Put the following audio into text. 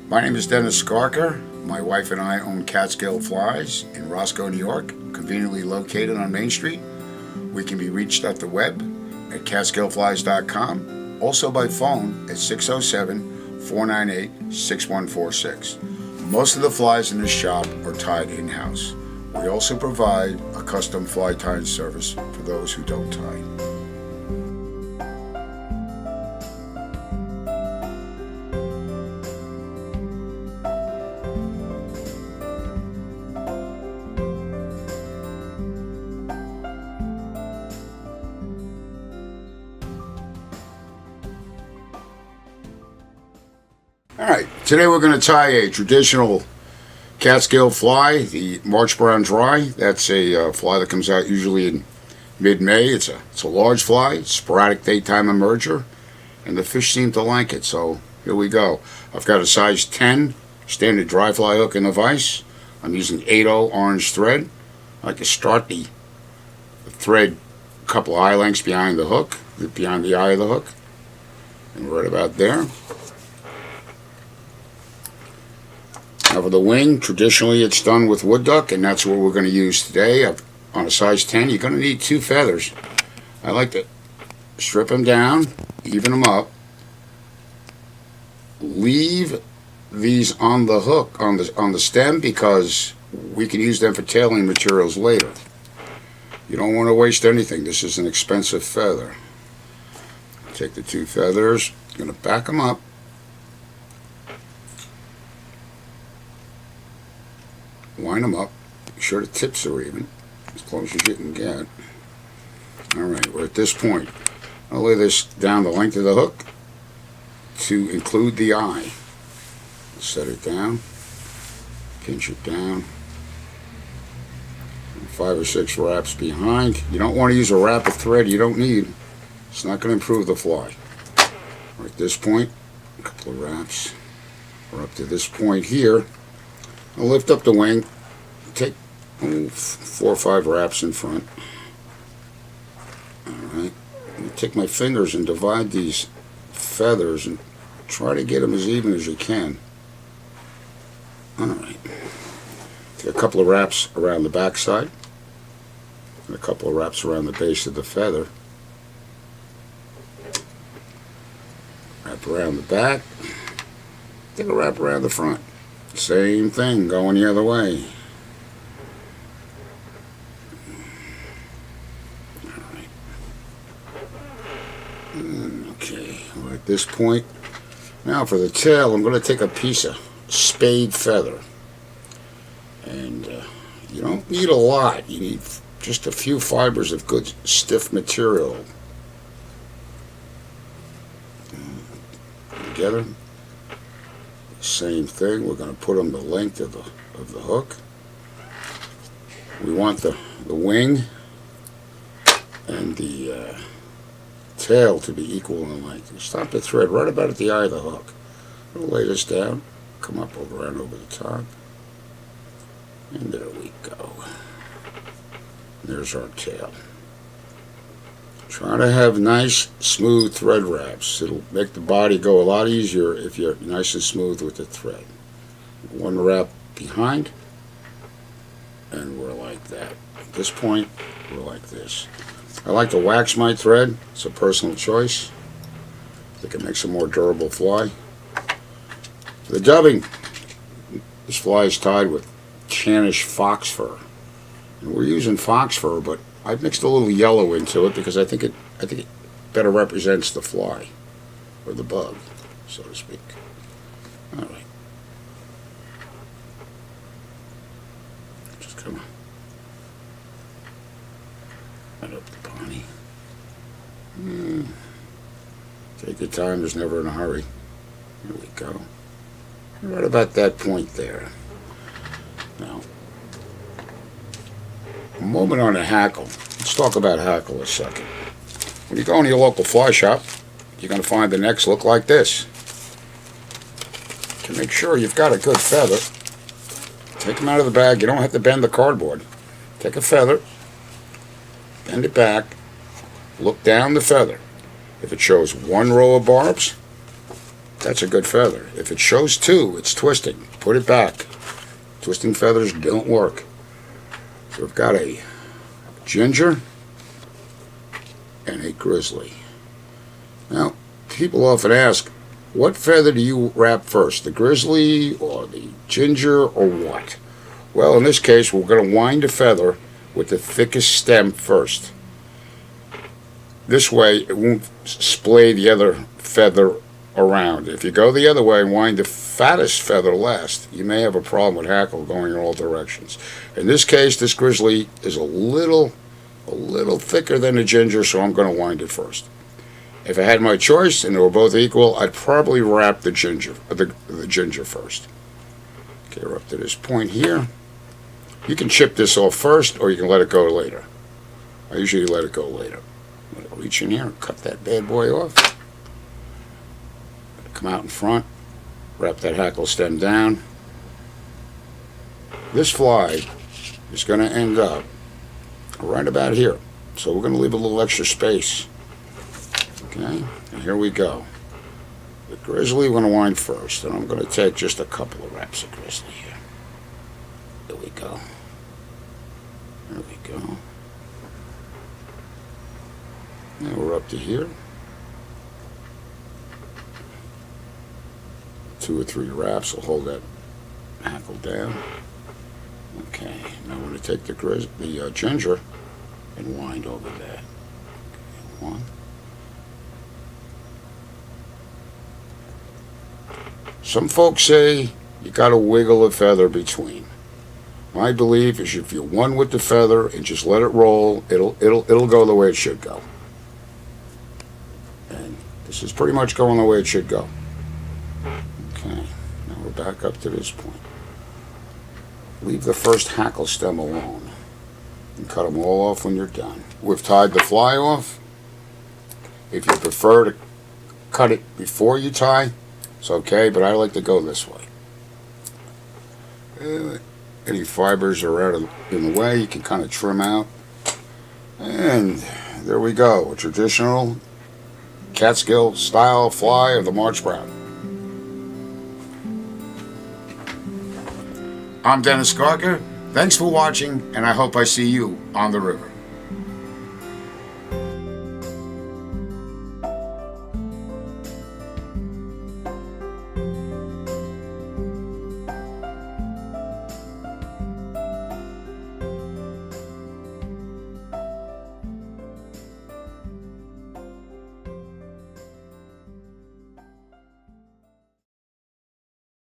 My name is Dennis Skarker. My wife and I own Catskill Flies in Roscoe, New York, conveniently located on Main Street. We can be reached at the web at catskillflies.com, also by phone at 607-498-6146. Most of the flies in this shop are tied in-house. We also provide a custom fly tying service for those who don't tie. Alright, today we're going to tie a traditional Catskill fly, the March Brown Dry. That's a fly that comes out usually in mid-May. It's a large fly, sporadic daytime emerger, and the fish seem to like it, so here we go. I've got a size 10 standard dry fly hook in the vise. I'm using 8/0 orange thread. I like to start the thread a couple eye lengths behind the hook, behind the eye of the hook, and right about there. Now for the wing, traditionally it's done with wood duck, and that's what we're going to use today. On a size 10, you're going to need 2 feathers. I like to strip them down, even them up, leave these on the hook, on the stem, because we can use them for tailing materials later. You don't want to waste anything. This is an expensive feather. Take the 2 feathers, I'm going to back them up. Line them up, make sure the tips are even, as close as you can get. Alright, we're at this point. I'll lay this down the length of the hook to include the eye. Set it down, pinch it down, 5 or 6 wraps behind. You don't want to use a wrap of thread you don't need. It's not going to improve the fly. We're at this point, a couple of wraps. We're up to this point here. I'll lift up the wing, take 4 or 5 wraps in front. Alright, take my fingers and divide these feathers and try to get them as even as you can. Alright, take a couple of wraps around the back side and a couple of wraps around the base of the feather. Wrap around the back, take a wrap around the front. Same thing, going the other way. Alright. Okay, we're at this point. Now for the tail, I'm going to take a piece of spade feather. And you don't need a lot. You need just a few fibers of good stiff material. Together. Same thing, we're going to put them the length of the hook. We want the wing and the tail to be equal in length. Stop the thread right about at the eye of the hook. We'll lay this down, come up around over the top, and there we go. There's our tail. Try to have nice, smooth thread wraps. It'll make the body go a lot easier if you're nice and smooth with the thread. 1 wrap behind, and we're like that. At this point, we're like this. I like to wax my thread. It's a personal choice. I think it makes a more durable fly. For the dubbing, this fly is tied with Chanish fox fur. And we're using fox fur, but I've mixed a little yellow into it because I think it better represents the fly, or the bug, so to speak. Alright. Just come on. Right up the pony. Take your time, there's never in a hurry. Here we go. Right about that point there. Now, a moment on the hackle. Let's talk about hackle a second. When you go into your local fly shop, you're going to find the necks look like this. To make sure you've got a good feather, take them out of the bag. You don't have to bend the cardboard. Take a feather, bend it back, look down the feather. If it shows 1 row of barbs, that's a good feather. If it shows 2, it's twisting. Put it back. Twisting feathers don't work. So we've got a ginger and a grizzly. Now, people often ask, what feather do you wrap first, the grizzly or the ginger or what? Well, in this case, we're going to wind the feather with the thickest stem first. This way, it won't splay the other feather around. If you go the other way and wind the fattest feather last, you may have a problem with hackle going in all directions. In this case, this grizzly is a little thicker than the ginger, so I'm going to wind it first. If I had my choice and they were both equal, I'd probably wrap the ginger first. Okay, we're up to this point here. You can chip this off first, or you can let it go later. I usually let it go later. I'm going to reach in here and cut that bad boy off. Come out in front, wrap that hackle stem down. This fly is going to end up right about here, so we're going to leave a little extra space. Okay, and here we go. The grizzly we're going to wind first, and I'm going to take just a couple of wraps of grizzly here. There we go. There we go. Now we're up to here. 2 or 3 wraps will hold that hackle down. Okay, now we're going to take the ginger and wind over that. Okay, 1. Some folks say you got to wiggle a feather between. My belief is if you're one with the feather and just let it roll, it'll go the way it should go. And this is pretty much going the way it should go. Okay, now we're back up to this point. Leave the first hackle stem alone and cut them all off when you're done. We've tied the fly off. If you prefer to cut it before you tie, it's okay, but I like to go this way. Any fibers are in the way, you can kind of trim out. And there we go, a traditional Catskill style fly of the March Brown. I'm Dennis Garker. Thanks for watching, and I hope I see you on the river.